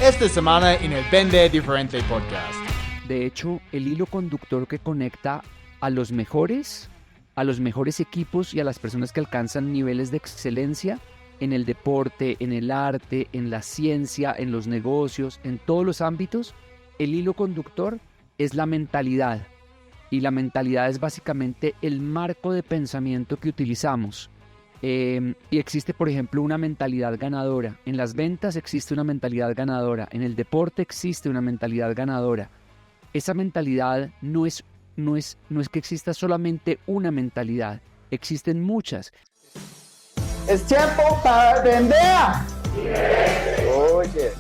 esta semana en el Vende Diferente Podcast. De hecho, el hilo conductor que conecta a los mejores equipos y a las personas que alcanzan niveles de excelencia en el deporte, en el arte, en la ciencia, en los negocios, en todos los ámbitos, el hilo conductor es la mentalidad. Y la mentalidad es básicamente el marco de pensamiento que utilizamos. Y existe, por ejemplo, una mentalidad ganadora. En las ventas existe una mentalidad ganadora. En el deporte existe una mentalidad ganadora. Esa mentalidad no es que exista solamente una mentalidad. Existen muchas. Es tiempo para vender. Oye.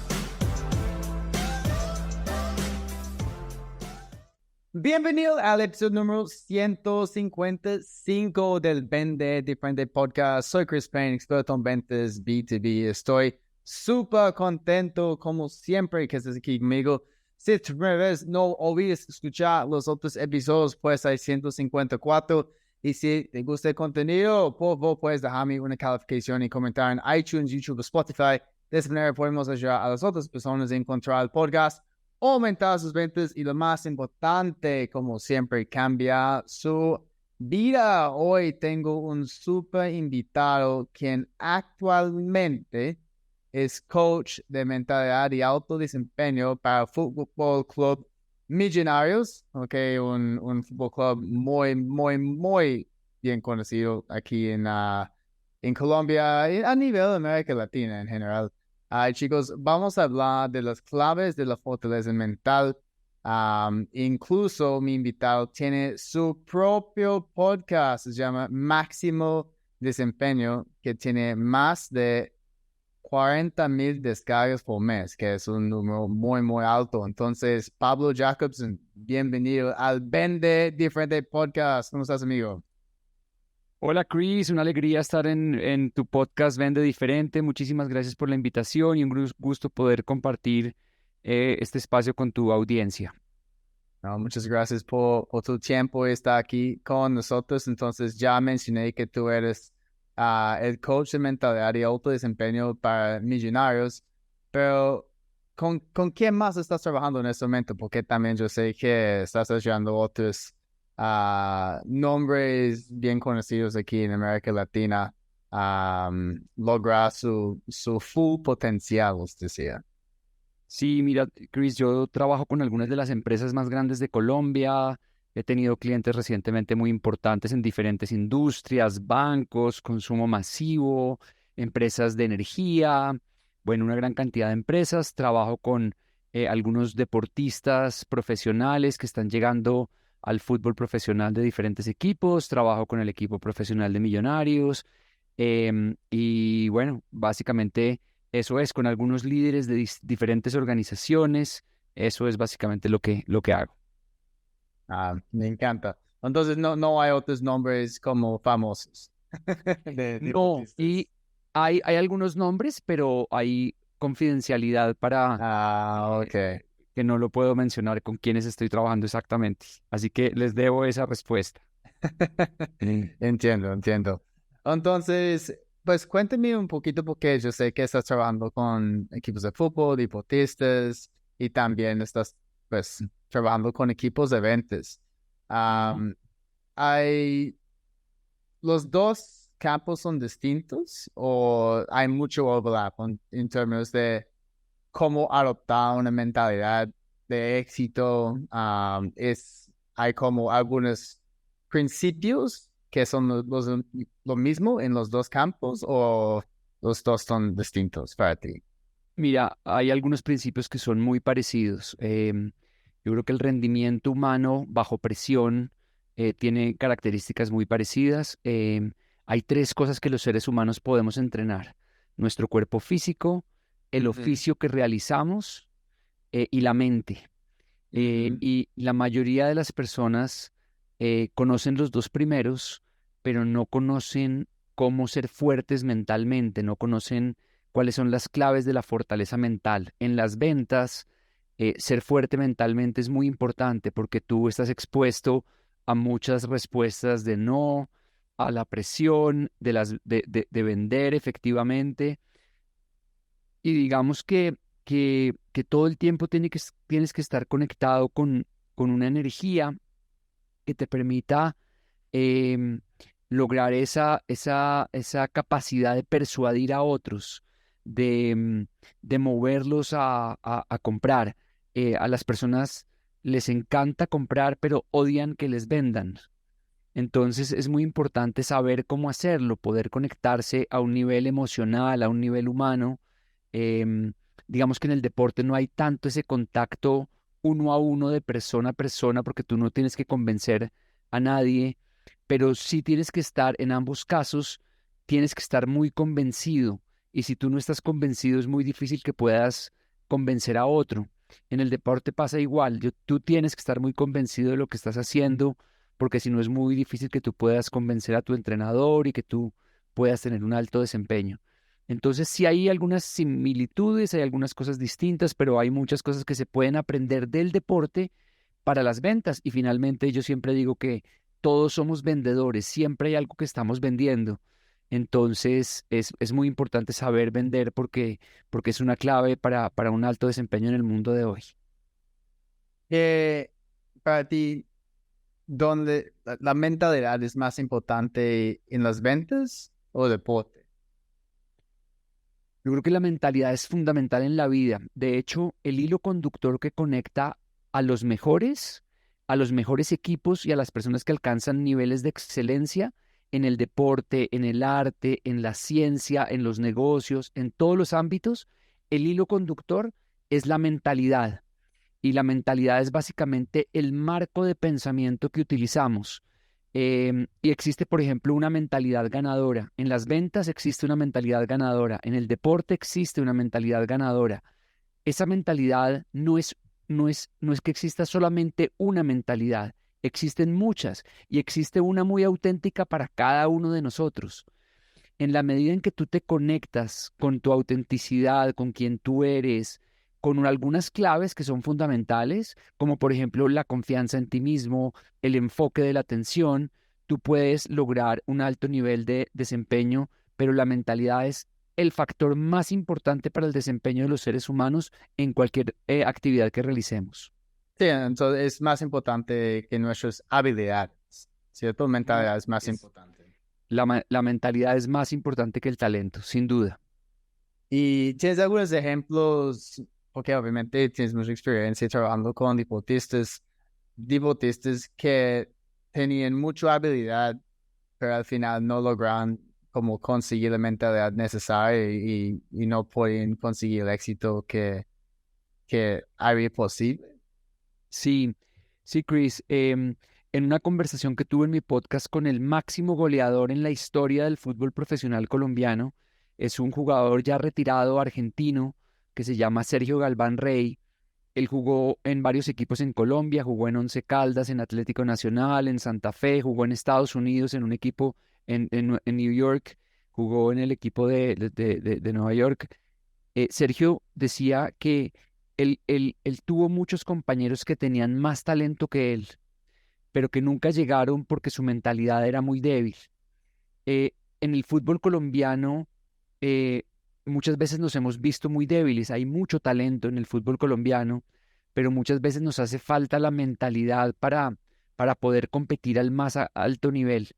Bienvenido al episodio número 155 del Vende Diferente Podcast. Soy Chris Payne, experto en ventas B2B. Estoy súper contento, como siempre, que estés aquí conmigo. Si es tu primera vez, no olvides escuchar los otros episodios, pues hay 154. Y si te gusta el contenido, por favor, puedes dejarme una calificación y comentar en iTunes, YouTube o Spotify. De esa manera podemos ayudar a las otras personas a encontrar el podcast, aumentar sus ventas y lo más importante, como siempre, cambiar su vida. Hoy tengo un súper invitado quien actualmente es coach de mentalidad y alto desempeño para Fútbol Club Millonarios, un fútbol club muy bien conocido aquí en Colombia y a nivel de América Latina en general. Chicos, vamos a hablar de las claves de la fortaleza mental. Incluso mi invitado tiene su propio podcast, se llama Máximo Desempeño, que tiene más de 40,000 descargas por mes, que es un número muy alto. Entonces, Pablo Jacobson, bienvenido al Vende Diferente Podcast. ¿Cómo estás, amigo? Hola Chris, una alegría estar en tu podcast Vende Diferente. Muchísimas gracias por la invitación y un gusto poder compartir este espacio con tu audiencia. No, muchas gracias por tu tiempo y estar aquí con nosotros. Entonces, ya mencioné que tú eres el coach de mentalidad y alto desempeño para Millonarios, pero ¿con quién más estás trabajando en este momento? Porque también yo sé que estás ayudando a otros nombres bien conocidos aquí en América Latina lograr su full potencial, os decía. Sí, mira, Chris, yo trabajo con algunas de las empresas más grandes de Colombia. He tenido clientes recientemente muy importantes en diferentes industrias, bancos, consumo masivo, empresas de energía, bueno, una gran cantidad de empresas. Trabajo con algunos deportistas profesionales que están llegando al fútbol profesional de diferentes equipos. Trabajo con el equipo profesional de Millonarios. Y bueno, básicamente eso es con algunos líderes de diferentes organizaciones. Eso es básicamente lo que hago. Me encanta. Entonces no hay otros nombres como famosos de No, y deportistas. hay algunos nombres, pero hay confidencialidad para Ok. que no lo puedo mencionar con quienes estoy trabajando exactamente. Así que les debo esa respuesta. Entiendo. Entonces, pues cuéntame un poquito porque yo sé que estás trabajando con equipos de fútbol, deportistas y también estás pues trabajando con equipos de ventas. Ujú. Am, ¿Hay los dos campos son distintos o hay mucho overlap en términos de cómo adoptar una mentalidad de éxito? Hay como algunos principios que son lo mismo en los dos campos o los dos son distintos para ti. Mira, hay algunos principios que son muy parecidos. Yo creo que el rendimiento humano bajo presión tiene características muy parecidas. Hay tres cosas que los seres humanos podemos entrenar: nuestro cuerpo físico, el Ujú, oficio que realizamos y la mente. ujú. Y la mayoría de las personas conocen los dos primeros, pero no conocen cómo ser fuertes mentalmente, no conocen cuáles son las claves de la fortaleza mental. En las ventas, ser fuerte mentalmente es muy importante porque tú estás expuesto a muchas respuestas de no, a la presión de vender efectivamente. Y digamos que que todo el tiempo tienes que estar conectado con una energía que te permita em, lograr esa capacidad de persuadir a otros, de moverlos a comprar. A las personas les encanta comprar, pero odian que les vendan. Entonces es muy importante saber cómo hacerlo, poder conectarse a un nivel emocional, a un nivel humano. Em, digamos que en el deporte no hay tanto ese contacto uno a uno de persona a persona porque tú no tienes que convencer a nadie, pero sí tienes que estar en ambos casos, tienes que estar muy convencido. Y si tú no estás convencido es muy difícil que puedas convencer a otro. En el deporte pasa igual, tú tienes que estar muy convencido de lo que estás haciendo porque si no es muy difícil que tú puedas convencer a tu entrenador y que tú puedas tener un alto desempeño. Entonces, sí hay algunas similitudes, hay algunas cosas distintas, pero hay muchas cosas que se pueden aprender del deporte para las ventas. Y finalmente, yo siempre digo que todos somos vendedores, siempre hay algo que estamos vendiendo. Entonces, es muy importante saber vender porque es una clave para un alto desempeño en el mundo de hoy. Que para ti, ¿dónde la mentalidad es más importante en las ventas o deporte? Yo creo que la mentalidad es fundamental en la vida. De hecho, el hilo conductor que conecta a a los mejores equipos y a las personas que alcanzan niveles de excelencia en el deporte, en el arte, en la ciencia, en los negocios, en todos los ámbitos, el hilo conductor es la mentalidad. Y la mentalidad es básicamente el marco de pensamiento que utilizamos. Y existe, por ejemplo, una mentalidad ganadora. En las ventas existe una mentalidad ganadora. En el deporte existe una mentalidad ganadora. Esa mentalidad no es que exista solamente una mentalidad. Existen muchas y existe una muy auténtica para cada uno de nosotros. En la medida en que tú te conectas con tu autenticidad, con quien tú eres, con algunas claves que son fundamentales, como por ejemplo la confianza en ti mismo, el enfoque de la atención, tú puedes lograr un alto nivel de desempeño, pero la mentalidad es el factor más importante para el desempeño de los seres humanos en cualquier actividad que realicemos. Sí, entonces es más importante que nuestras habilidades, ¿cierto? Mentalidad es más Es- importante. la mentalidad es más importante que el talento, sin duda. ¿Y tienes algunos ejemplos? Porque obviamente tienes mucha experiencia trabajando con deportistas que tenían mucha habilidad, pero al final no logran como conseguir la mentalidad necesaria y no pueden conseguir el éxito que haría posible. Sí, sí, Chris. En una conversación que tuve en mi podcast con el máximo goleador en la historia del fútbol profesional colombiano, es un jugador ya retirado argentino que se llama Sergio Galván Rey. Él jugó en varios equipos en Colombia, jugó en Once Caldas, en Atlético Nacional, en Santa Fe, jugó en Estados Unidos en un equipo en New York, jugó en el equipo de Nueva York. Sergio decía que él tuvo muchos compañeros que tenían más talento que él, pero que nunca llegaron porque su mentalidad era muy débil. En el fútbol colombiano, eh, muchas veces nos hemos visto muy débiles. Hay mucho talento en el fútbol colombiano, pero muchas veces nos hace falta la mentalidad para poder competir al más alto nivel.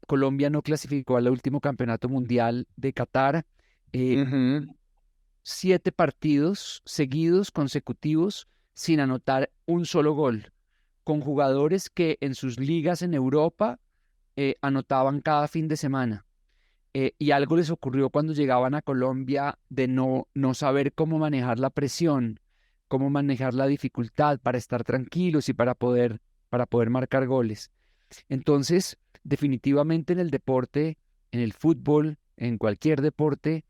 Colombia no clasificó al último campeonato mundial de Qatar. eh, Ujú. 7 partidos seguidos, consecutivos, sin anotar un solo gol, con jugadores que en sus ligas en Europa anotaban cada fin de semana. Y algo les ocurrió cuando llegaban a Colombia de no saber cómo manejar la presión, cómo manejar la dificultad para estar tranquilos y para poder marcar goles. Entonces, definitivamente en el deporte, en el fútbol, en cualquier deporte,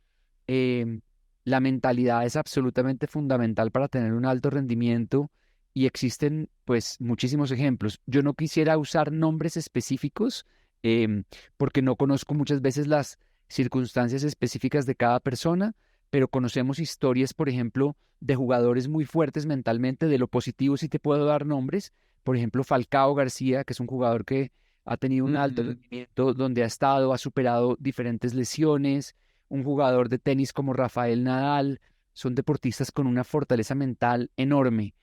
em, la mentalidad es absolutamente fundamental para tener un alto rendimiento y existen pues muchísimos ejemplos. Yo no quisiera usar nombres específicos porque no conozco muchas veces las circunstancias específicas de cada persona, pero conocemos historias, por ejemplo, de jugadores muy fuertes mentalmente. De lo positivo sí te puedo dar nombres. Por ejemplo, Falcao García, que es un jugador que ha tenido un alto Ujú. rendimiento donde ha estado, ha superado diferentes lesiones. Un jugador de tenis como Rafael Nadal, son deportistas con una fortaleza mental enorme.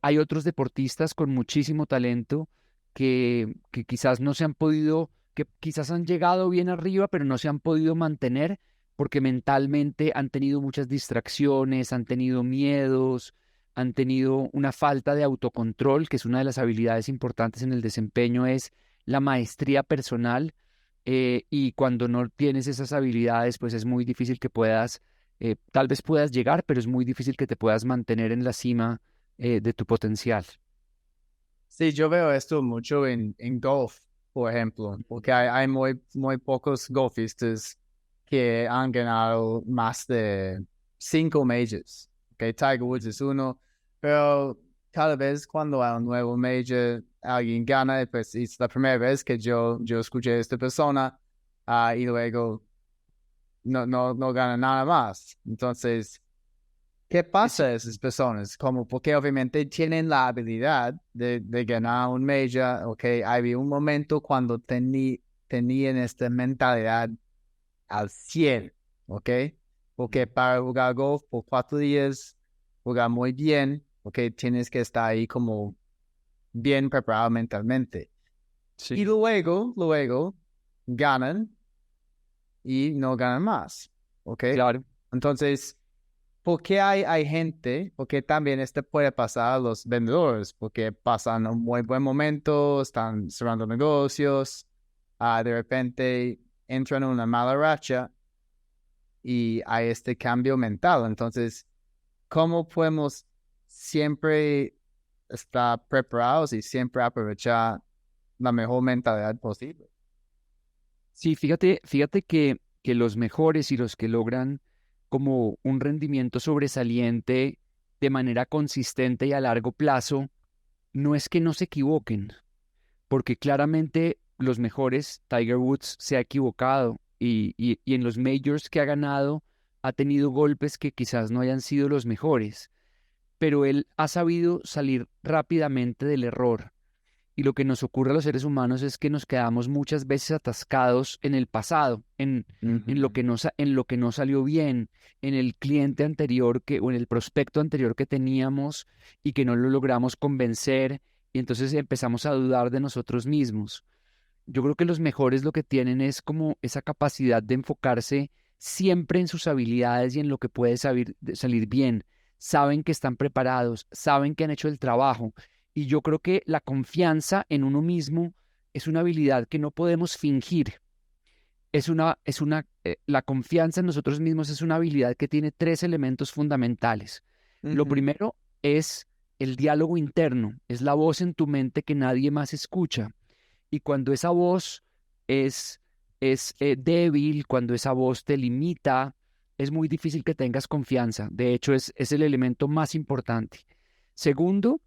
Hay otros deportistas con muchísimo talento que quizás no se han podido, que quizás han llegado bien arriba, pero no se han podido mantener porque mentalmente han tenido muchas distracciones, han tenido miedos, han tenido una falta de autocontrol, que es una de las habilidades importantes en el desempeño, es la maestría personal. Y cuando no tienes esas habilidades, pues es muy difícil que puedas, tal vez puedas llegar, pero es muy difícil que te puedas mantener en la cima de tu potencial. Sí, yo veo esto mucho en golf, por ejemplo, porque hay muy pocos golfistas que han ganado más de 5 majors. Okay, Tiger Woods es uno, pero cada vez cuando hay un nuevo major, alguien gana, pues es la primera vez que yo escuché a esta persona, y luego no gana nada más. Entonces, ¿qué pasa a esas personas? Como porque obviamente tienen la habilidad de ganar un major, ok, había un momento cuando tenían esta mentalidad al 100, ok, porque para jugar golf por 4 días, jugar muy bien, ok, tienes que estar ahí como bien preparado mentalmente. Y Sí. luego ganan y no ganan más, ok. Claro. Entonces, ¿por qué hay gente? Porque también este puede pasar a los vendedores, porque pasan un muy buen momento, están cerrando negocios, de repente entran en una mala racha y hay este cambio mental. Entonces, ¿cómo podemos siempre estar preparados y siempre aprovechar la mejor mentalidad posible? Sí, fíjate que los mejores y los que logran como un rendimiento sobresaliente de manera consistente y a largo plazo, no es que no se equivoquen, porque claramente los mejores, Tiger Woods se ha equivocado y en los majors que ha ganado ha tenido golpes que quizás no hayan sido los mejores, pero él ha sabido salir rápidamente del error. Y lo que nos ocurre a los seres humanos es que nos quedamos muchas veces atascados en el pasado, en lo que no salió bien, en el cliente anterior o en el prospecto anterior que teníamos y que no lo logramos convencer, y entonces empezamos a dudar de nosotros mismos. Yo creo que los mejores lo que tienen es como esa capacidad de enfocarse siempre en sus habilidades y en lo que puede salir bien. Saben que están preparados, saben que han hecho el trabajo. Y yo creo que la confianza en uno mismo es una habilidad que no podemos fingir. La confianza en nosotros mismos es una habilidad que tiene tres elementos fundamentales. Lo Ujú. primero es el diálogo interno, es la voz en tu mente que nadie más escucha. Y cuando esa voz es débil, cuando esa voz te limita, es muy difícil que tengas confianza. De hecho, es el elemento más importante. Segundo,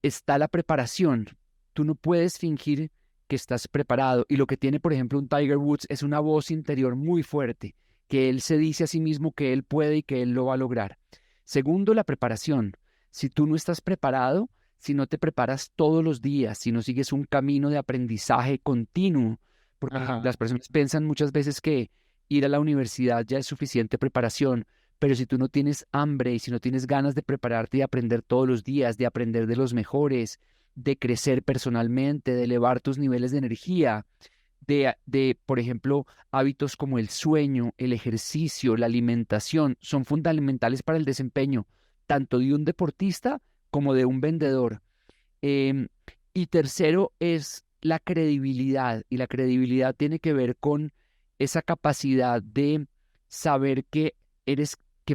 está la preparación. Tú no puedes fingir que estás preparado. Y lo que tiene, por ejemplo, un Tiger Woods es una voz interior muy fuerte, que él se dice a sí mismo que él puede y que él lo va a lograr. Segundo, la preparación. Si tú no estás preparado, si no te preparas todos los días, si no sigues un camino de aprendizaje continuo, porque Ajá. las personas piensan muchas veces que ir a la universidad ya es suficiente preparación, pero si tú no tienes hambre y si no tienes ganas de prepararte y de aprender todos los días, de aprender de los mejores, de crecer personalmente, de elevar tus niveles de energía, por ejemplo, hábitos como el sueño, el ejercicio, la alimentación, son fundamentales para el desempeño, tanto de un deportista como de un vendedor. Em, y tercero es la credibilidad, y la credibilidad tiene que ver con esa capacidad de saber que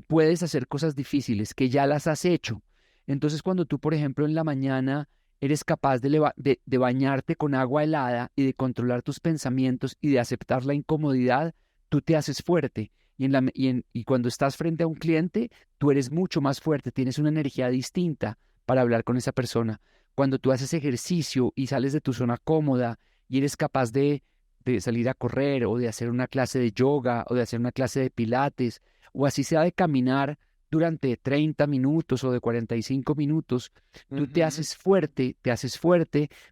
puedes hacer cosas difíciles, que ya las has hecho. Entonces, cuando tú, por ejemplo, en la mañana eres capaz de bañarte con agua helada y de controlar tus pensamientos y de aceptar la incomodidad, tú te haces fuerte. Y cuando estás frente a un cliente, tú eres mucho más fuerte, tienes una energía distinta para hablar con esa persona. Cuando tú haces ejercicio y sales de tu zona cómoda y eres capaz de salir a correr o de hacer una clase de yoga o de hacer una clase de pilates o así sea de caminar durante 30 minutos o de 45 minutos, tú Ujú. te haces fuerte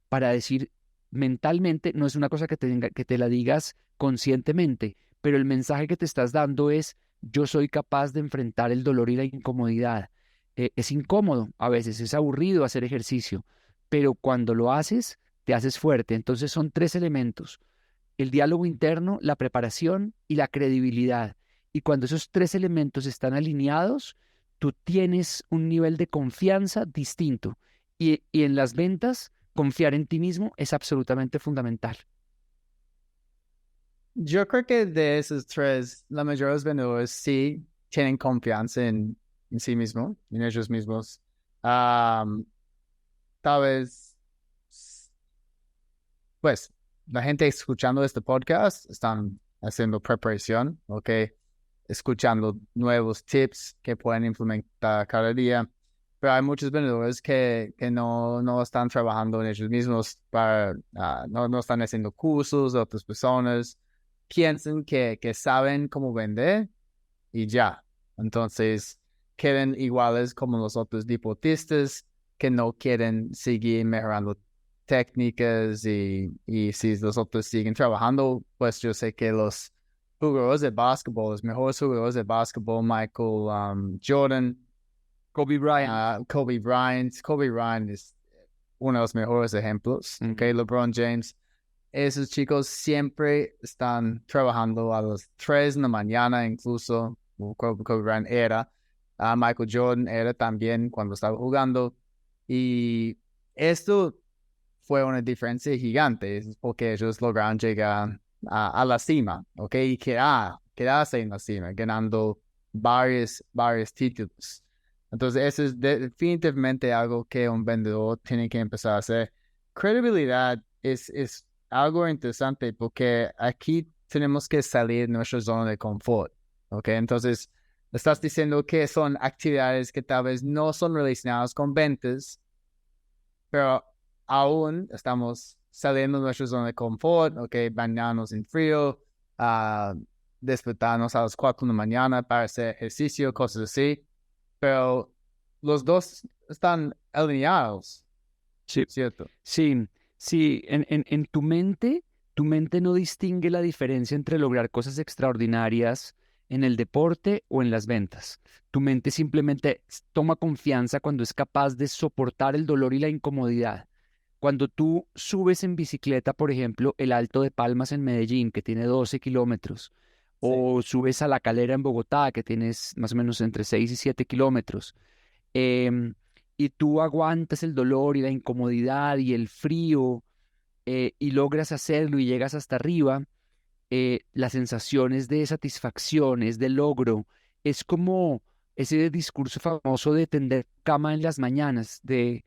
para decir mentalmente, no es una cosa que te la digas conscientemente, pero el mensaje que te estás dando es, yo soy capaz de enfrentar el dolor y la incomodidad. Es incómodo, a veces es aburrido hacer ejercicio, pero cuando lo haces, te haces fuerte. Entonces son tres elementos: el diálogo interno, la preparación y la credibilidad. Y cuando esos tres elementos están alineados, tú tienes un nivel de confianza distinto. Y en las ventas, confiar en ti mismo es absolutamente fundamental. Yo creo que de esos tres, la mayoría de los vendedores sí tienen confianza en sí mismo, en ellos mismos. Am, Tal vez, pues, la gente escuchando este podcast están haciendo preparación, ¿ok? Escuchando nuevos tips que pueden implementar cada día. Pero hay muchos vendedores que no están trabajando en ellos mismos, no están haciendo cursos de otras personas. Piensan que saben cómo vender y ya. Entonces, quedan iguales como los otros deportistas que no quieren seguir mejorando técnicas y si los otros siguen trabajando, pues yo sé que los jugadores de básquetbol, los mejores jugadores de básquetbol, Michael Jordan, Kobe Bryant. Kobe Bryant es uno de los mejores ejemplos, okay, LeBron James. Esos chicos siempre están trabajando a las 3 de la mañana, incluso Kobe Bryant era, Michael Jordan era también cuando estaba jugando. Y esto fue una diferencia gigante, porque ellos lograron llegar a la cima, ¿ok? Y quedarse en la cima, ganando varios títulos. Entonces, eso es definitivamente algo que un vendedor tiene que empezar a hacer. Credibilidad es algo interesante porque aquí tenemos que salir de nuestra zona de confort, ¿ok? Entonces, estás diciendo que son actividades que tal vez no son relacionadas con ventas, pero aún estamos saliendo de nuestra zona de confort, ¿ok? Bañarnos en frío, despertarnos a las 4 de la mañana para hacer ejercicio, cosas así, pero los dos están alineados, Sí, ¿cierto? sí, sí. En tu mente no distingue la diferencia entre lograr cosas extraordinarias en el deporte o en las ventas. Tu mente simplemente toma confianza cuando es capaz de soportar el dolor y la incomodidad. Cuando tú subes en bicicleta, por ejemplo, el Alto de Palmas en Medellín, que tiene 12 kilómetros, Sí. o subes a La Calera en Bogotá, que tienes más o menos entre 6 y 7 kilómetros, em, y tú aguantas el dolor y la incomodidad y el frío, y logras hacerlo y llegas hasta arriba, las sensaciones de satisfacción, es de logro, es como ese discurso famoso de tender cama en las mañanas, de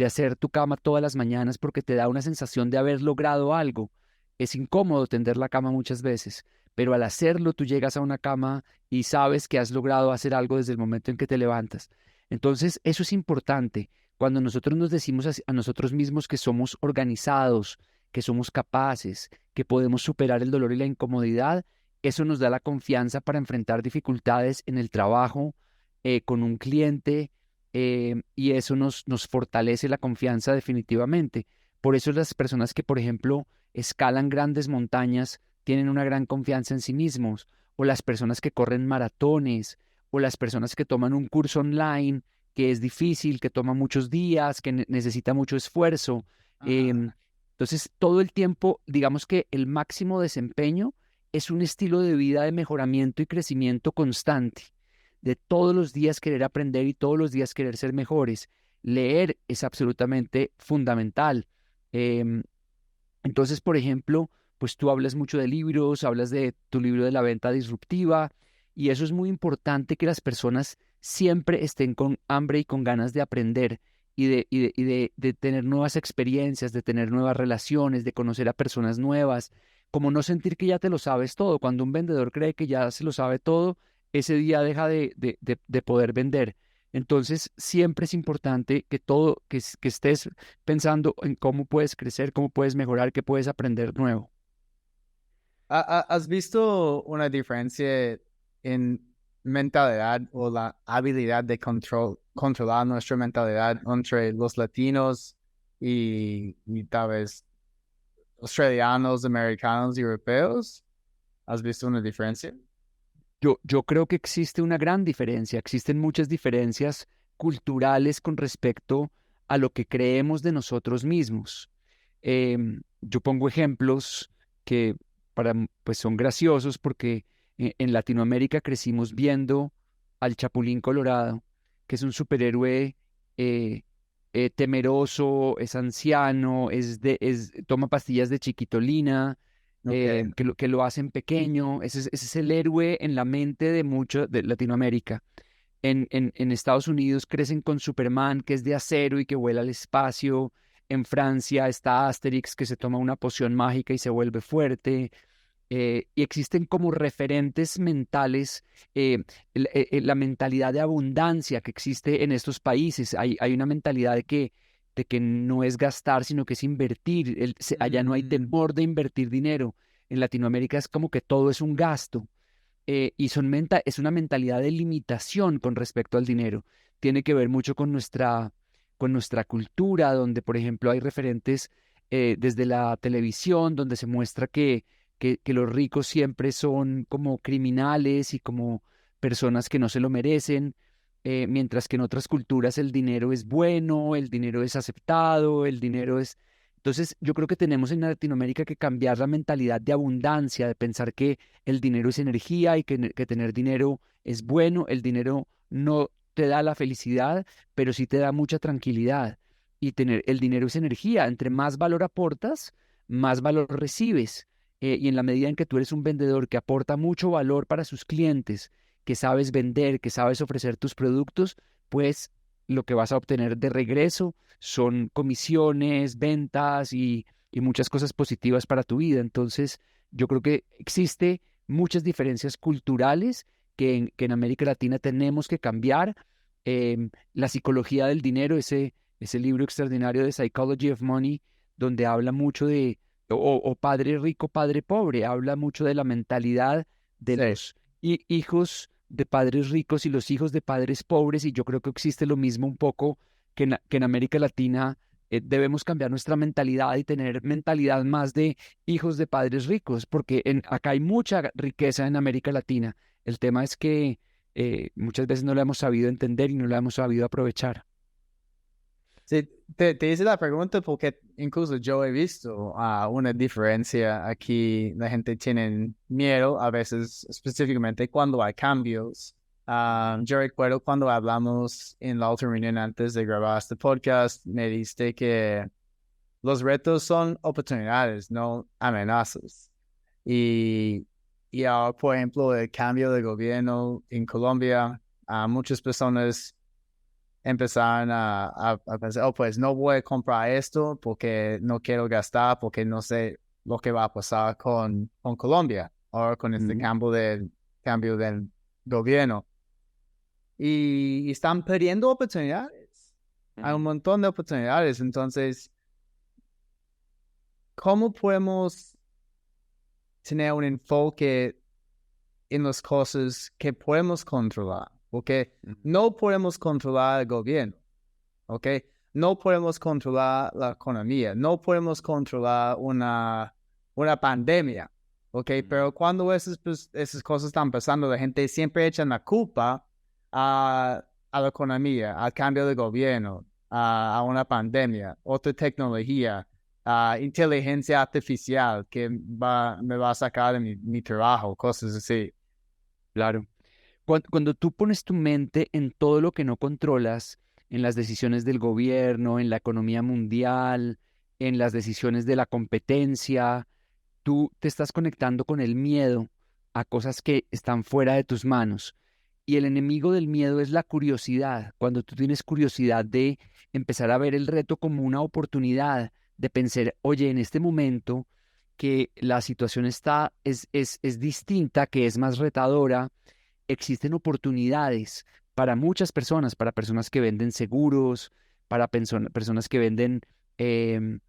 hacer tu cama todas las mañanas porque te da una sensación de haber logrado algo. Es incómodo tender la cama muchas veces, pero al hacerlo tú llegas a una cama y sabes que has logrado hacer algo desde el momento en que te levantas. Entonces, eso es importante. Cuando nosotros nos decimos a nosotros mismos que somos organizados, que somos capaces, que podemos superar el dolor y la incomodidad, eso nos da la confianza para enfrentar dificultades en el trabajo, con un cliente, y eso nos fortalece la confianza definitivamente. Por eso las personas que, por ejemplo, escalan grandes montañas tienen una gran confianza en sí mismos, o las personas que corren maratones, o las personas que toman un curso online que es difícil, que toma muchos días, que necesita mucho esfuerzo. em, Ajá. entonces, todo el tiempo, digamos que el máximo desempeño es un estilo de vida de mejoramiento y crecimiento constante, de todos los días querer aprender y todos los días querer ser mejores. Leer es absolutamente fundamental. Em, entonces, por ejemplo, pues tú hablas mucho de libros, hablas de tu libro de la venta disruptiva, y eso es muy importante, que las personas siempre estén con hambre y con ganas de aprender y de tener nuevas experiencias, de tener nuevas relaciones, de conocer a personas nuevas, como no sentir que ya te lo sabes todo. Cuando un vendedor cree que ya se lo sabe todo, ese día deja de poder vender. Entonces, siempre es importante que todo, que estés pensando en cómo puedes crecer, cómo puedes mejorar, qué puedes aprender nuevo. ¿Has visto una diferencia en mentalidad o la habilidad de controlar nuestra mentalidad entre los latinos y tal vez australianos, americanos y europeos? ¿Has visto una diferencia? Yo creo que existe una gran diferencia, existen muchas diferencias culturales con respecto a lo que creemos de nosotros mismos. Yo pongo ejemplos que pues son graciosos porque en Latinoamérica crecimos viendo al Chapulín Colorado, que es un superhéroe eh, temeroso, es anciano, toma pastillas de chiquitolina, Okay. que lo hacen pequeño. Ese es el héroe en la mente de muchos de Latinoamérica. En Estados Unidos crecen con Superman, que es de acero y que vuela al espacio. En Francia está Asterix, que se toma una poción mágica y se vuelve fuerte. Y existen como referentes mentales, la mentalidad de abundancia que existe en estos países. Hay una mentalidad de que no es gastar, sino que es invertir. Allá no hay Mm, temor de invertir dinero. En Latinoamérica es como que todo es un gasto. Y es una mentalidad de limitación con respecto al dinero. Tiene que ver mucho con nuestra cultura, donde, por ejemplo, hay referentes desde la televisión, donde se muestra que los ricos siempre son como criminales y como personas que no se lo merecen, mientras que en otras culturas el dinero es bueno, el dinero es aceptado, el dinero es... Entonces, yo creo que tenemos en Latinoamérica que cambiar la mentalidad de abundancia, de pensar que el dinero es energía y que tener dinero es bueno. El dinero no te da la felicidad, pero sí te da mucha tranquilidad. Y el dinero es energía. Entre más valor aportas, más valor recibes. Y en la medida en que tú eres un vendedor que aporta mucho valor para sus clientes, que sabes vender, que sabes ofrecer tus productos, pues lo que vas a obtener de regreso son comisiones, ventas y muchas cosas positivas para tu vida. Entonces, yo creo que existe muchas diferencias culturales que en América Latina tenemos que cambiar. La psicología del dinero, ese libro extraordinario de Psychology of Money, donde habla mucho o padre rico, padre pobre, habla mucho de la mentalidad de sí. los hijos de padres ricos y los hijos de padres pobres, y yo creo que existe lo mismo un poco que en América Latina. Debemos cambiar nuestra mentalidad y tener mentalidad más de hijos de padres ricos, porque acá hay mucha riqueza en América Latina. El tema es que muchas veces no la hemos sabido entender y no la hemos sabido aprovechar. Sí, te hice la pregunta porque incluso yo he visto una diferencia aquí. La gente tiene miedo a veces, específicamente cuando hay cambios. Yo recuerdo cuando hablamos en la otra reunión antes de grabar este podcast, me dijiste que los retos son oportunidades, no amenazas. Y, y ahora, por ejemplo, el cambio de gobierno en Colombia, muchas personas empezaron a pensar, oh, pues no voy a comprar esto porque no quiero gastar, porque no sé lo que va a pasar con Colombia ahora con este Ujú, cambio del gobierno. Y están perdiendo oportunidades. Hay un ujú, montón de oportunidades. Entonces, ¿cómo podemos tener un enfoque en las cosas que podemos controlar? Porque ujú, no podemos controlar el gobierno. ¿Ok? No podemos controlar la economía, no podemos controlar una pandemia, ¿ok? ujú. Pero cuando esas cosas están pasando, la gente siempre echa la culpa a la economía, al cambio de gobierno, a una pandemia, otra tecnología, a inteligencia artificial que me va a sacar de mi trabajo, cosas así. Claro. Cuando tú pones tu mente en todo lo que no controlas, en las decisiones del gobierno, en la economía mundial, en las decisiones de la competencia, tú te estás conectando con el miedo a cosas que están fuera de tus manos. Y el enemigo del miedo es la curiosidad. Cuando tú tienes curiosidad de empezar a ver el reto como una oportunidad, de pensar, oye, en este momento que la situación es distinta, que es más retadora, existen oportunidades para muchas personas, para personas que venden seguros, para personas que venden em,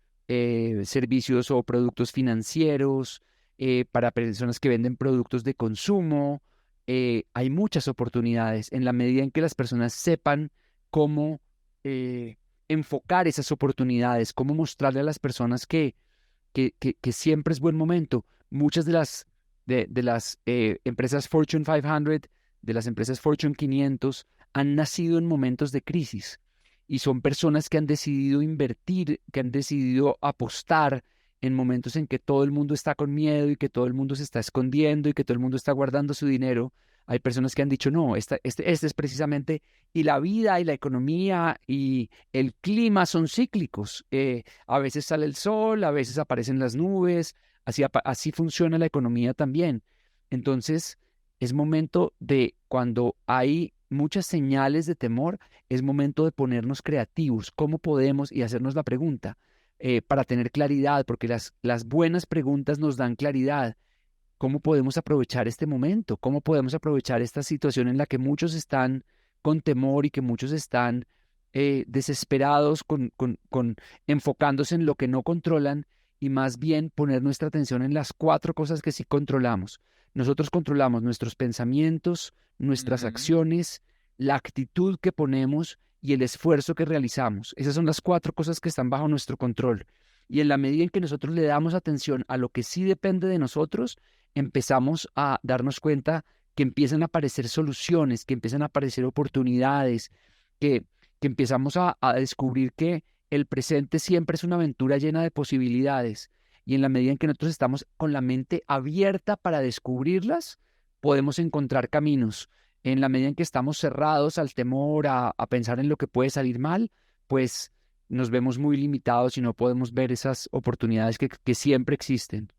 servicios o productos financieros, para personas que venden productos de consumo. Hay muchas oportunidades en la medida en que las personas sepan cómo eh, enfocar esas oportunidades, cómo mostrarle a las personas que siempre es buen momento. Muchas de las de las empresas Fortune 500, de las empresas Fortune 500, han nacido en momentos de crisis y son personas que han decidido invertir, que han decidido apostar en momentos en que todo el mundo está con miedo y que todo el mundo se está escondiendo y que todo el mundo está guardando su dinero. Hay personas que han dicho, no, este es precisamente, y la vida y la economía y el clima son cíclicos. A veces sale el sol, a veces aparecen las nubes, así funciona la economía también. Entonces, es momento de, cuando hay muchas señales de temor, es momento de ponernos creativos. ¿Cómo podemos? Y hacernos la pregunta para tener claridad, porque las buenas preguntas nos dan claridad. ¿Cómo podemos aprovechar este momento? ¿Cómo podemos aprovechar esta situación en la que muchos están con temor y que muchos están desesperados enfocándose en lo que no controlan, y más bien poner nuestra atención en las cuatro cosas que sí controlamos? Nosotros controlamos nuestros pensamientos, nuestras Ujú. acciones, la actitud que ponemos y el esfuerzo que realizamos. Esas son las cuatro cosas que están bajo nuestro control. Y en la medida en que nosotros le damos atención a lo que sí depende de nosotros, empezamos a darnos cuenta que empiezan a aparecer soluciones, que empiezan a aparecer oportunidades, que, que empezamos a descubrir que el presente siempre es una aventura llena de posibilidades. Y en la medida en que nosotros estamos con la mente abierta para descubrirlas, podemos encontrar caminos. En la medida en que estamos cerrados al temor, a pensar en lo que puede salir mal, pues nos vemos muy limitados y no podemos ver esas oportunidades que siempre existen.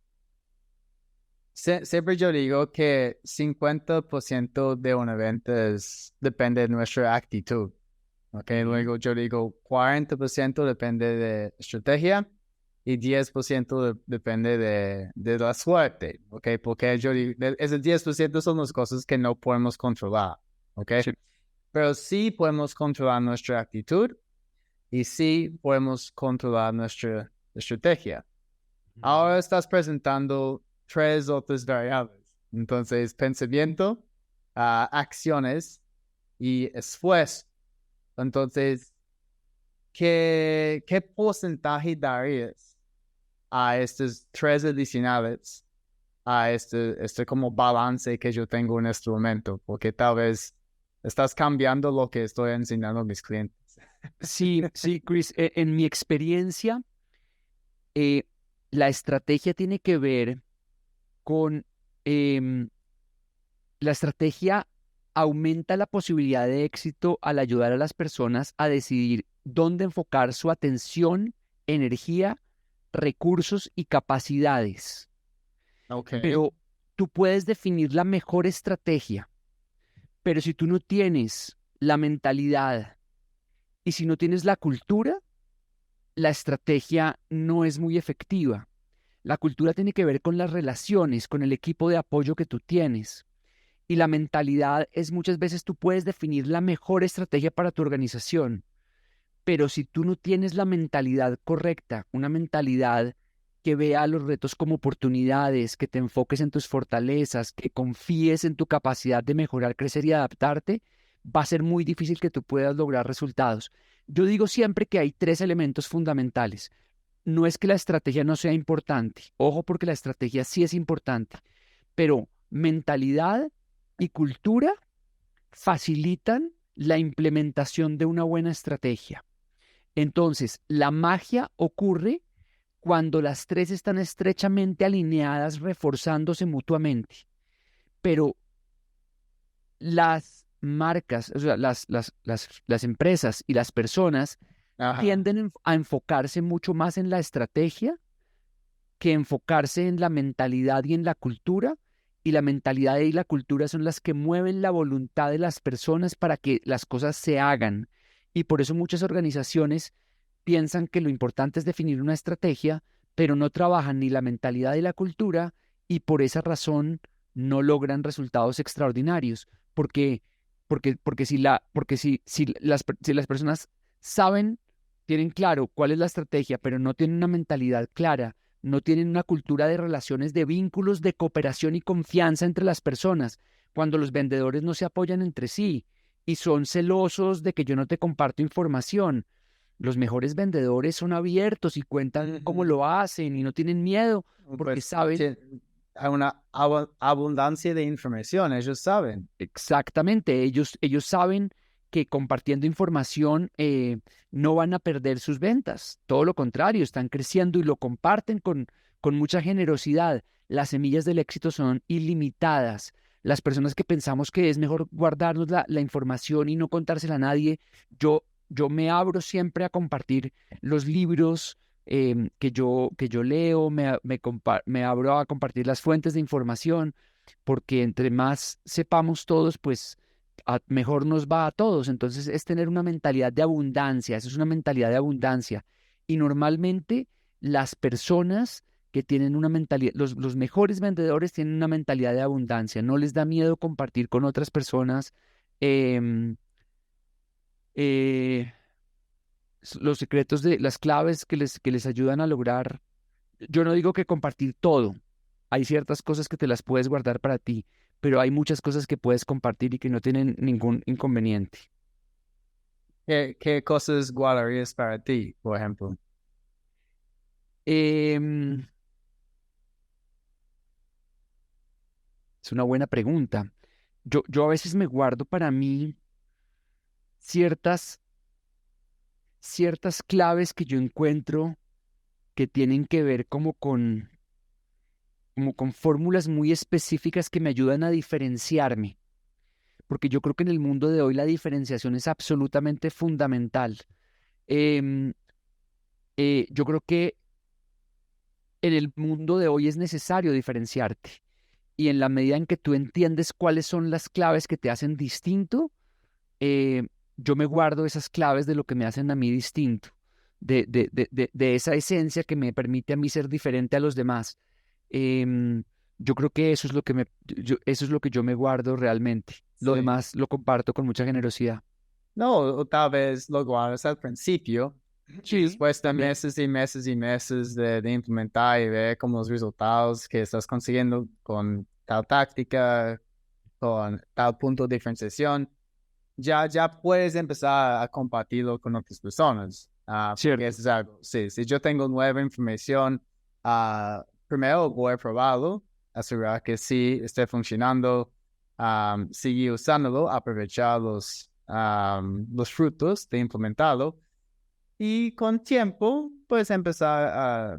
Siempre yo digo que 50% de un evento depende de nuestra actitud. ¿Ok? Ujú. Luego yo digo 40% depende de estrategia y 10% depende de la suerte. ¿Ok? Porque yo digo, ese 10% son las cosas que no podemos controlar. ¿Ok? Sí. Pero sí podemos controlar nuestra actitud y sí podemos controlar nuestra estrategia. Ujú. Ahora estás presentando tres otras variables. Entonces, pensamiento, acciones y esfuerzo. Entonces, ¿qué porcentaje darías a estos tres adicionales, a este como balance que yo tengo en este momento? Porque tal vez estás cambiando lo que estoy enseñando a mis clientes. Sí, sí, Chris, en mi experiencia, eh, la estrategia tiene que ver con, em, la estrategia aumenta la posibilidad de éxito al ayudar a las personas a decidir dónde enfocar su atención, energía, recursos y capacidades. Ok. Pero tú puedes definir la mejor estrategia, pero si tú no tienes la mentalidad y si no tienes la cultura, la estrategia no es muy efectiva. La cultura tiene que ver con las relaciones, con el equipo de apoyo que tú tienes. Y la mentalidad es, muchas veces tú puedes definir la mejor estrategia para tu organización, pero si tú no tienes la mentalidad correcta, una mentalidad que vea los retos como oportunidades, que te enfoques en tus fortalezas, que confíes en tu capacidad de mejorar, crecer y adaptarte, va a ser muy difícil que tú puedas lograr resultados. Yo digo siempre que hay tres elementos fundamentales. No es que la estrategia no sea importante, ojo, porque la estrategia sí es importante, pero mentalidad y cultura facilitan la implementación de una buena estrategia. Entonces, la magia ocurre cuando las tres están estrechamente alineadas, reforzándose mutuamente. Pero las marcas, o sea, las empresas y las personas Ajá. tienden a enfocarse mucho más en la estrategia que enfocarse en la mentalidad y en la cultura. Y la mentalidad y la cultura son las que mueven la voluntad de las personas para que las cosas se hagan. Y por eso muchas organizaciones piensan que lo importante es definir una estrategia, pero no trabajan ni la mentalidad y la cultura, y por esa razón no logran resultados extraordinarios. Porque, si las personas saben, tienen claro cuál es la estrategia, pero no tienen una mentalidad clara, no tienen una cultura de relaciones, de vínculos, de cooperación y confianza entre las personas, cuando los vendedores no se apoyan entre sí y son celosos de que yo no te comparto información. Los mejores vendedores son abiertos y cuentan cómo Ujú. lo hacen y no tienen miedo porque Pues saben. hay una abundancia de información, ellos saben. Exactamente, ellos saben que compartiendo información no van a perder sus ventas, todo lo contrario, están creciendo y lo comparten con mucha generosidad. Las semillas del éxito son ilimitadas. Las personas que pensamos que es mejor guardarnos la información y no contársela a nadie, yo me abro siempre a compartir los libros que yo leo, me abro a compartir las fuentes de información porque entre más sepamos todos, pues mejor nos va a todos. Entonces es tener una mentalidad de abundancia, eso es una mentalidad de abundancia. Y normalmente las personas que tienen una mentalidad, los mejores vendedores tienen una mentalidad de abundancia, no les da miedo compartir con otras personas em, eh, los secretos de las claves que les ayudan a lograr. Yo no digo que compartir todo. Hay ciertas cosas que te las puedes guardar para ti, pero hay muchas cosas que puedes compartir y que no tienen ningún inconveniente. ¿Qué cosas guardarías para ti, por ejemplo? Em, es una buena pregunta. Yo a veces me guardo para mí ciertas, ciertas claves que yo encuentro que tienen que ver como con fórmulas muy específicas que me ayudan a diferenciarme, porque yo creo que en el mundo de hoy la diferenciación es absolutamente fundamental. Em, yo creo que en el mundo de hoy es necesario diferenciarte y en la medida en que tú entiendes cuáles son las claves que te hacen distinto, yo me guardo esas claves de lo que me hacen a mí distinto, de esa esencia que me permite a mí ser diferente a los demás. Em, yo creo que eso es lo que eso es lo que yo me guardo realmente. Lo Sí. demás lo comparto con mucha generosidad. No, o tal vez lo guardas al principio y Sí, después de también. meses y meses y meses de implementar y ver como los resultados que estás consiguiendo con tal táctica, con tal punto de diferenciación, ya puedes empezar a compartirlo con otras personas. Porque Cierto. eso es algo, sí, si yo tengo nueva información, primero voy a probarlo, asegurar que sí esté funcionando, seguir usándolo, aprovechar los frutos de implementarlo y con tiempo, pues empezar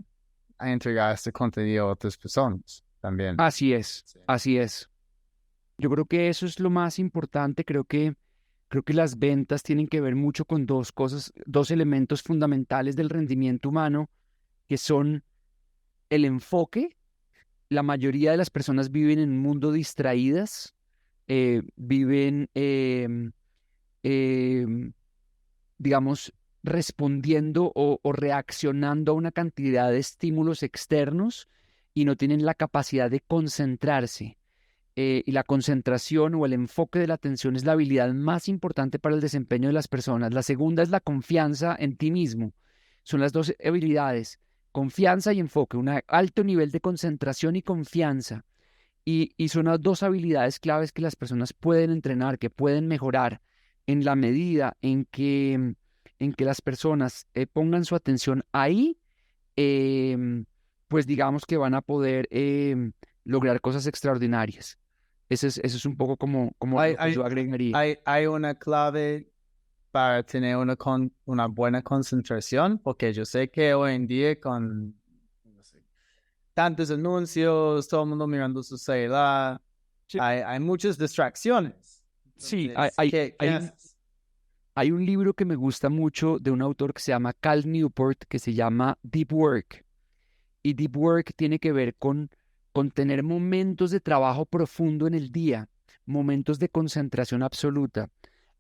a entregar este contenido a otras personas también. Así es, Sí. así es. Yo creo que eso es lo más importante. Creo que las ventas tienen que ver mucho con dos cosas, dos elementos fundamentales del rendimiento humano, que son el enfoque. La mayoría de las personas viven en un mundo distraídas, viven, em, digamos, respondiendo o reaccionando a una cantidad de estímulos externos y no tienen la capacidad de concentrarse. Y la concentración o el enfoque de la atención es la habilidad más importante para el desempeño de las personas. La segunda es la confianza en ti mismo. Son las dos habilidades, confianza y enfoque, un alto nivel de concentración y confianza. Y son las dos habilidades claves que las personas pueden entrenar, que pueden mejorar en la medida en que las personas pongan su atención ahí, em, pues digamos que van a poder lograr cosas extraordinarias. Eso es un poco como Hay, lo que hay, yo agregaría. hay una clave para tener una buena concentración, porque yo sé que hoy en día con no sé, tantos anuncios, todo el mundo mirando su celular, Sí, hay muchas distracciones. sí, hay, Entonces, hay, ¿qué hay un, haces? hay un libro que me gusta mucho de un autor que se llama Cal Newport, que se llama Deep Work. Y Deep Work tiene que ver con tener momentos de trabajo profundo en el día, momentos de concentración absoluta.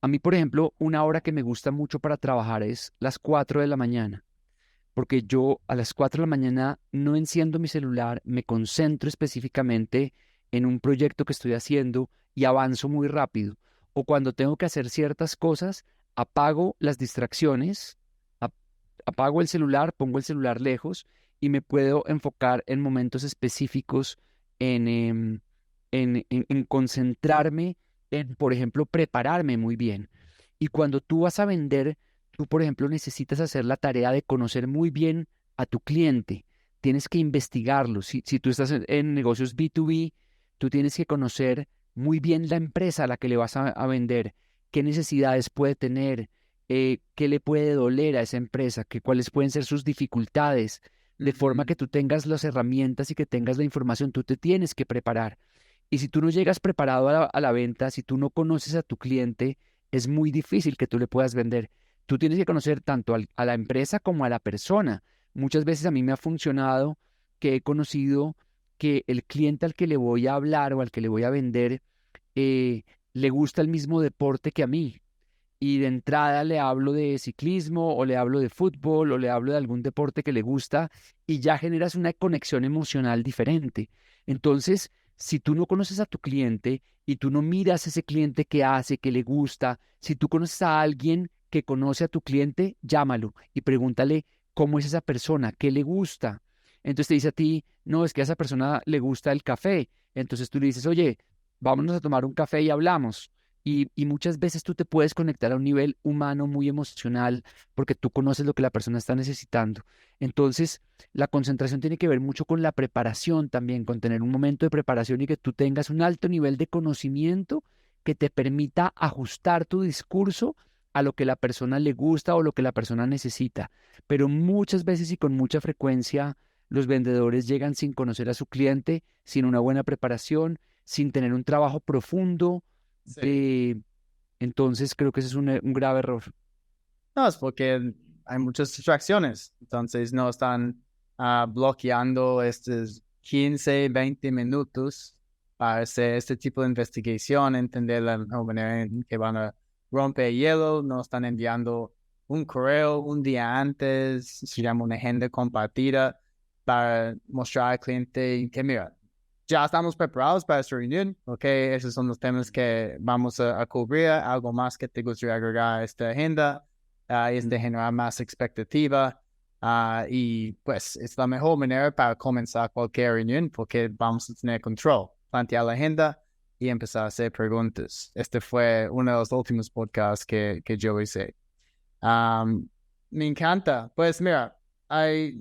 A mí, por ejemplo, una hora que me gusta mucho para trabajar es las 4 de la mañana, porque yo a las 4 de la mañana no enciendo mi celular, me concentro específicamente en un proyecto que estoy haciendo y avanzo muy rápido. O cuando tengo que hacer ciertas cosas, apago las distracciones, ap- apago el celular, pongo el celular lejos y me puedo enfocar en momentos específicos en concentrarme, en, por ejemplo, prepararme muy bien. Y cuando tú vas a vender, tú, por ejemplo, necesitas hacer la tarea de conocer muy bien a tu cliente. tienes que investigarlo. Si tú estás en negocios B2B, tú tienes que conocer muy bien la empresa a la que le vas a vender, qué necesidades puede tener, qué le puede doler a esa empresa, cuáles pueden ser sus dificultades, de forma Ujú. que tú tengas las herramientas y que tengas la información. Tú te tienes que preparar. Y si tú no llegas preparado a la venta, si tú no conoces a tu cliente, es muy difícil que tú le puedas vender. Tú tienes que conocer tanto a la empresa como a la persona. Muchas veces a mí me ha funcionado que he conocido que el cliente al que le voy a hablar o al que le voy a vender le gusta el mismo deporte que a mí. Y de entrada le hablo de ciclismo o le hablo de fútbol o le hablo de algún deporte que le gusta y ya generas una conexión emocional diferente. Entonces, si tú no conoces a tu cliente y tú no miras a ese cliente que hace, que le gusta, si tú conoces a alguien que conoce a tu cliente, llámalo y pregúntale cómo es esa persona, qué le gusta. Entonces te dice a ti, no, es que a esa persona le gusta el café. Entonces tú le dices, oye, vámonos a tomar un café y hablamos. Y muchas veces tú te puedes conectar a un nivel humano muy emocional porque tú conoces lo que la persona está necesitando. Entonces, la concentración tiene que ver mucho con la preparación también, con tener un momento de preparación y que tú tengas un alto nivel de conocimiento que te permita ajustar tu discurso a lo que la persona le gusta o lo que la persona necesita. Pero muchas veces y con mucha frecuencia, los vendedores llegan sin conocer a su cliente, sin una buena preparación, sin tener un trabajo profundo. Sí. eh, entonces creo que ese es un grave error. No, es porque hay muchas distracciones, entonces no están bloqueando estos 15, 20 minutos para hacer este tipo de investigación, entender la mejor manera en que van a romper hielo, no están enviando un correo un día antes, se llama una agenda compartida para mostrar al cliente que mira, ya estamos preparados para esta reunión, ok, esos son los temas que vamos a cubrir, algo más que te gustaría agregar a esta agenda es de generar más expectativa y pues es la mejor manera para comenzar cualquier reunión porque vamos a tener control, plantear la agenda y empezar a hacer preguntas. Este fue uno de los últimos podcasts que yo hice. Um, Me encanta. Pues mira,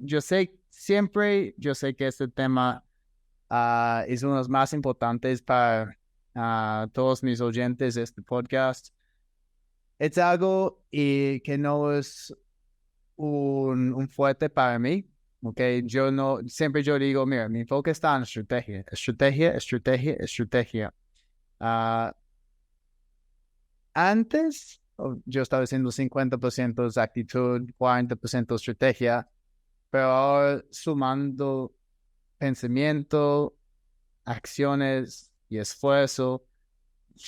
yo sé que este tema es uno de los más importantes para todos mis oyentes de este podcast. Es algo que no es un fuerte para mí, ¿ok? Yo no, siempre yo digo, mira, mi enfoque está en estrategia, estrategia, estrategia, estrategia. Ah, Antes, yo estaba haciendo 50% de actitud, 40% estrategia, pero ahora sumando pensamiento, acciones y esfuerzo,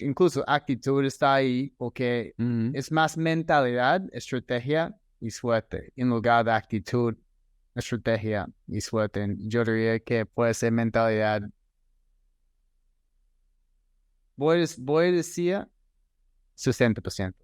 incluso actitud está ahí porque Ujú. es más mentalidad, estrategia y suerte en lugar de actitud, estrategia y suerte. Yo diría que puede ser mentalidad. Voy a decir 60%.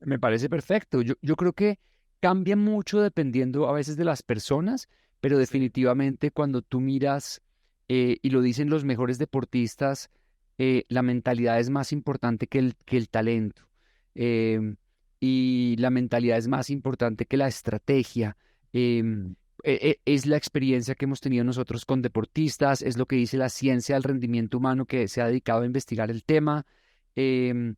Me parece perfecto. Yo creo que cambia mucho dependiendo a veces de las personas, pero Sí. definitivamente cuando tú miras, y lo dicen los mejores deportistas, la mentalidad es más importante que el talento. em, y la mentalidad es más importante que la estrategia. em, es la experiencia que hemos tenido nosotros con deportistas, es lo que dice la ciencia del rendimiento humano que se ha dedicado a investigar el tema. em,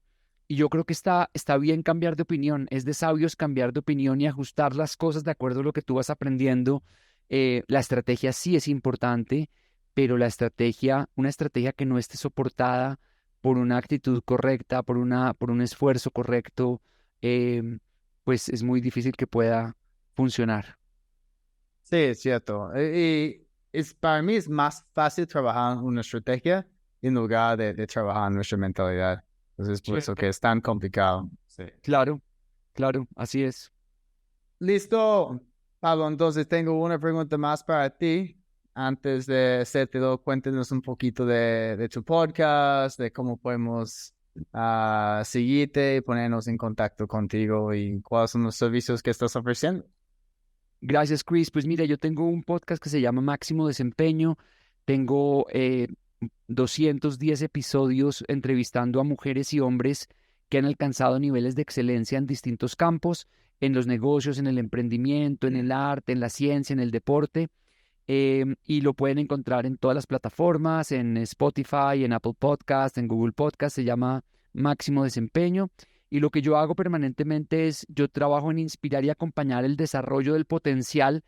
y yo creo que está bien cambiar de opinión, es de sabios cambiar de opinión y ajustar las cosas de acuerdo a lo que tú vas aprendiendo. La estrategia sí es importante, pero una estrategia que no esté soportada por una actitud correcta, por un esfuerzo correcto, em, pues es muy difícil que pueda funcionar. Sí, es cierto. Para mí es más fácil trabajar en una estrategia en lugar de trabajar en nuestra mentalidad. Entonces, por Sí. eso que es tan complicado. Sí. Claro, claro, así es. Listo, Pablo. Entonces tengo una pregunta más para ti. Antes de hacértelo, cuéntanos un poquito de tu podcast, de cómo podemos seguirte y ponernos en contacto contigo y cuáles son los servicios que estás ofreciendo. Gracias, Chris. Pues mira, yo tengo un podcast que se llama Máximo Desempeño. Tengo 210 episodios entrevistando a mujeres y hombres que han alcanzado niveles de excelencia en distintos campos. en los negocios, en el emprendimiento, en el arte, en la ciencia, en el deporte. Y lo pueden encontrar en todas las plataformas, en Spotify, en Apple Podcast, en Google Podcast, se llama Máximo Desempeño. Y lo que yo hago permanentemente es, yo trabajo en inspirar y acompañar el desarrollo del potencial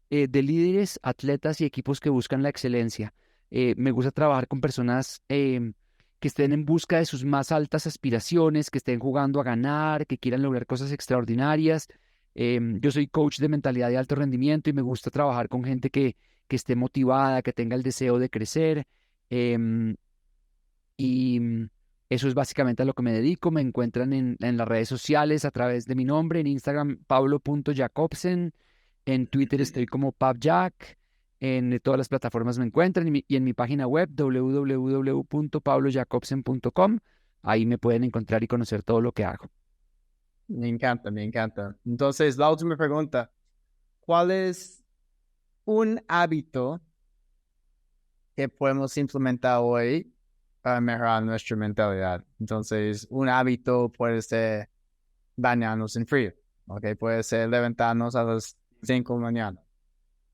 de líderes, atletas y equipos que buscan la excelencia. Me gusta trabajar con personas que estén en busca de sus más altas aspiraciones, que estén jugando a ganar, que quieran lograr cosas extraordinarias. Yo soy coach de mentalidad de alto rendimiento y me gusta trabajar con gente que esté motivada, que tenga el deseo de crecer. em, y eso es básicamente a lo que me dedico. Me encuentran en las redes sociales a través de mi nombre, en Instagram, pablo.jacobsen, en Twitter estoy como PabJack, en todas las plataformas me encuentran y en mi página web www.pablojacobsen.com. Ahí me pueden encontrar y conocer todo lo que hago. Me encanta, me encanta. Entonces, la última pregunta. ¿Cuál es un hábito que podemos implementar hoy para mejorar nuestra mentalidad? Entonces, un hábito puede ser bañarnos en frío, ¿ok? Puede ser levantarnos a las 5 de la mañana.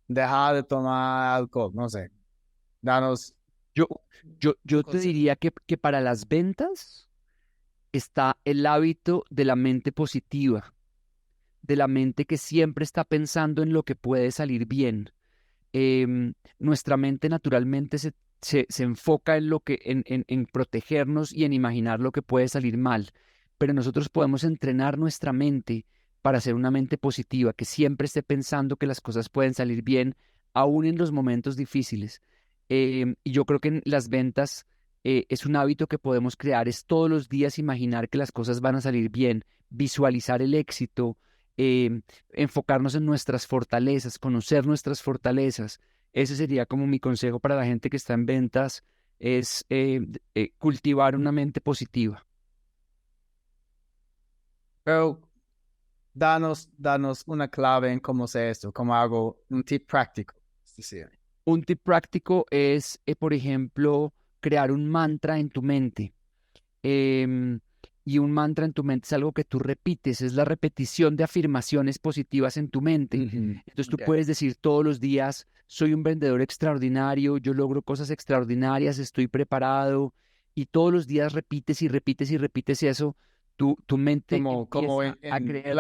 Dejar de tomar alcohol, no sé. Danos Yo, yo te consejo. diría que para las ventas está el hábito de la mente positiva, de la mente que siempre está pensando en lo que puede salir bien. Nuestra mente naturalmente se enfoca en lo que, en protegernos y en imaginar lo que puede salir mal, pero nosotros podemos entrenar nuestra mente para ser una mente positiva, que siempre esté pensando que las cosas pueden salir bien, aún en los momentos difíciles. Y yo creo que en las ventas es un hábito que podemos crear, es todos los días imaginar que las cosas van a salir bien, visualizar el éxito, enfocarnos en nuestras fortalezas, conocer nuestras fortalezas. Ese sería como mi consejo para la gente que está en ventas, es cultivar una mente positiva. Pero danos una clave en cómo hacer esto, cómo hago un tip práctico. Es decir, Un tip práctico es, por ejemplo, crear un mantra en tu mente. Em, y un mantra en tu mente es algo que tú repites, es la repetición de afirmaciones positivas en tu mente. Entonces tú ok. puedes decir todos los días, soy un vendedor extraordinario, yo logro cosas extraordinarias, estoy preparado, y todos los días repites y repites y repites eso, tu mente Como empieza a creerlo. en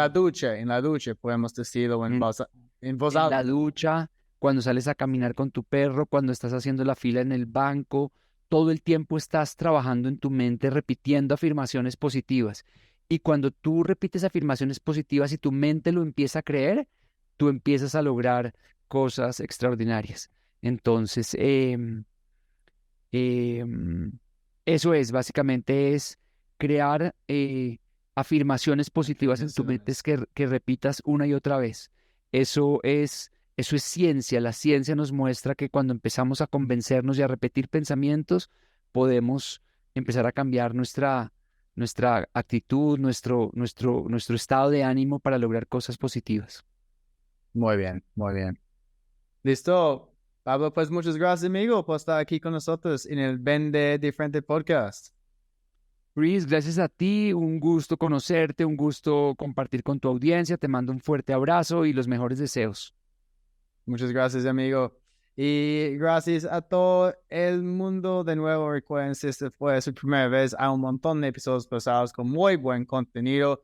la ducha, podemos decirlo en voz En la alta. ducha, cuando sales a caminar con tu perro, cuando estás haciendo la fila en el banco, todo el tiempo estás trabajando en tu mente repitiendo afirmaciones positivas. Y cuando tú repites afirmaciones positivas y tu mente lo empieza a creer, tú empiezas a lograr cosas extraordinarias. Entonces, em, eso es, básicamente es crear afirmaciones positivas en tu mente, es que repitas una y otra vez. Eso es, eso es ciencia. La ciencia nos muestra que cuando empezamos a convencernos y a repetir pensamientos, podemos empezar a cambiar nuestra actitud, nuestro estado de ánimo para lograr cosas positivas. Muy bien, muy bien. Listo. Pablo, pues muchas gracias, amigo, por estar aquí con nosotros en el Vende Diferente Podcast. Chris, gracias a ti, un gusto conocerte, un gusto compartir con tu audiencia. Te mando un fuerte abrazo y los mejores deseos. Muchas gracias, amigo. Y gracias a todo el mundo. De nuevo, recuerden, si esta fue su primera vez, hay un montón de episodios pasados con muy buen contenido.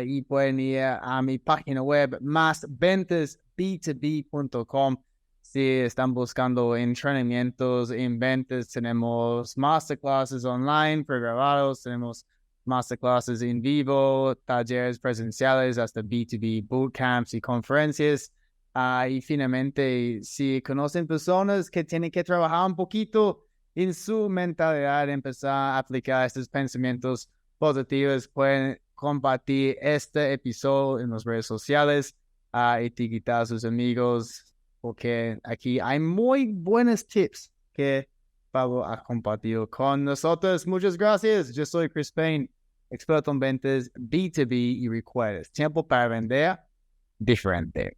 Y pueden ir a mi página web, másventasb2b.com. Si están buscando entrenamientos en ventas, tenemos masterclasses online pregrabados, tenemos masterclasses en vivo, talleres presenciales, hasta B2B bootcamps y conferencias. Y finalmente, si conocen personas que tienen que trabajar un poquito en su mentalidad, empezar a aplicar estos pensamientos positivos, pueden compartir este episodio en las redes sociales, etiquetar a sus amigos, porque aquí hay muy buenos tips que Pablo ha compartido con nosotros. Muchas gracias. Yo soy Chris Payne, experto en ventas B2B y recuerdes, tiempo para vender diferente.